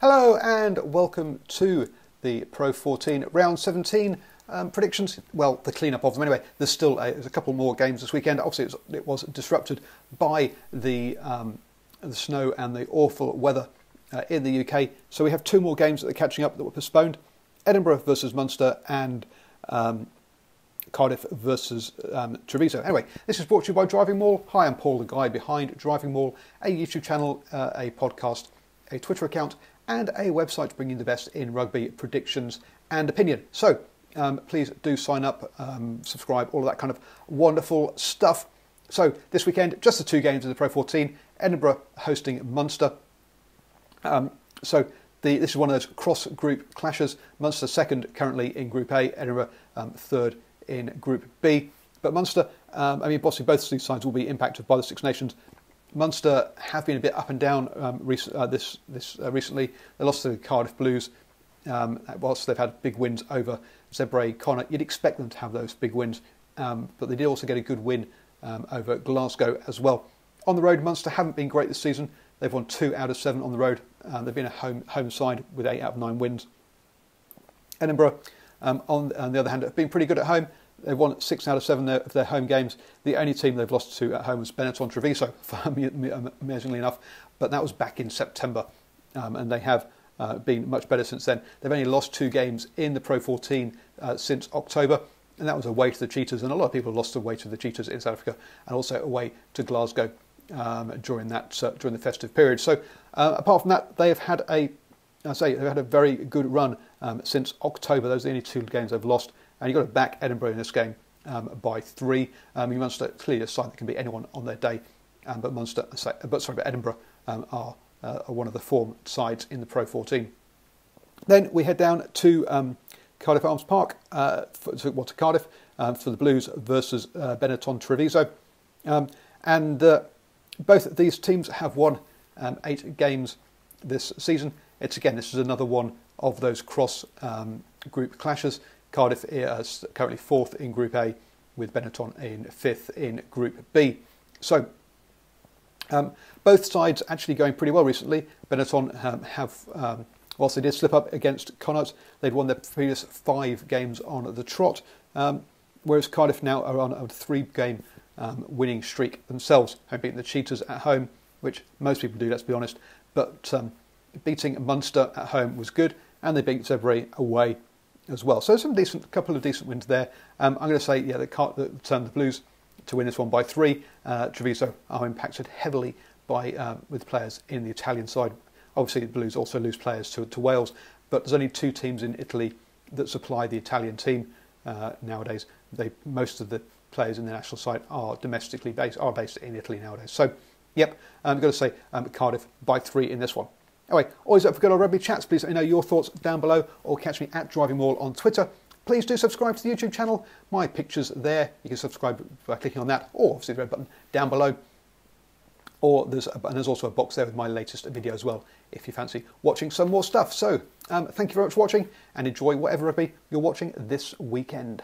Hello and welcome to the Pro14 Round 17 predictions. Well, the clean-up of them anyway. There's a couple more games this weekend. Obviously, it was disrupted by the snow and the awful weather in the UK. So we have two more games that are catching up that were postponed. Edinburgh versus Munster and Cardiff versus Treviso. Anyway, this is brought to you by DrivingMaul. Hi, I'm Paul, the guy behind DrivingMaul, a YouTube channel, a podcast, a Twitter account, and a website bringing the best in rugby predictions and opinion. So please do sign up, subscribe, all of that kind of wonderful stuff. So this weekend, just the two games in the Pro14. Edinburgh hosting Munster. This is one of those cross-group clashes. Munster second currently in Group A, Edinburgh third in Group B. But Munster, possibly both of these sides will be impacted by the Six Nations. Munster have been a bit up and down recently. They lost to the Cardiff Blues, whilst they've had big wins over Zebre, Connacht. You'd expect them to have those big wins, but they did also get a good win over Glasgow as well. On the road, Munster haven't been great this season. They've won 2 out of 7 on the road. They've been a home side with 8 out of 9 wins. Edinburgh, on the other hand, have been pretty good at home. They've won 6 out of 7 of their home games. The only team they've lost to at home was Benetton Treviso, amazingly enough, but that was back in September, and they have been much better since then. They've only lost 2 games in the Pro14 since October, and that was away to the Cheetahs, and a lot of people lost away to the Cheetahs in South Africa, and also away to Glasgow during the festive period. So apart from that, they've had a very good run since October. Those are the only 2 games they've lost. And you've got to back Edinburgh in this game by 3. Munster clearly a side that can beat anyone on their day, but Edinburgh are one of the form sides in the Pro14. Then we head down to Cardiff Arms Park to Cardiff for the Blues versus Benetton Treviso, and both of these teams have won 8 games this season. This is another one of those cross group clashes. Cardiff is currently 4th in Group A, with Benetton in 5th in Group B. So both sides actually going pretty well recently. Benetton have, whilst they did slip up against Connacht, they'd won their previous 5 games on the trot, whereas Cardiff now are on a 3-game winning streak themselves, having beaten the Cheetahs at home, which most people do, let's be honest. But beating Munster at home was good, and they beat Zebre away as well. So couple of decent wins there. I'm going to say, the Blues to win this one by 3. Treviso are impacted heavily by with players in the Italian side. Obviously, the Blues also lose players to Wales, but there's only 2 teams in Italy that supply the Italian team nowadays. Most of the players in the national side are domestically based in Italy nowadays. So, I'm going to say Cardiff by 3 in this one. Anyway, always don't forget our rugby chats. Please let me know your thoughts down below, or catch me at DrivingMaul on Twitter. Please do subscribe to the YouTube channel. My picture's there. You can subscribe by clicking on that, or obviously the red button down below. Or there's also a box there with my latest video as well, if you fancy watching some more stuff. So, thank you very much for watching, and enjoy whatever rugby you're watching this weekend.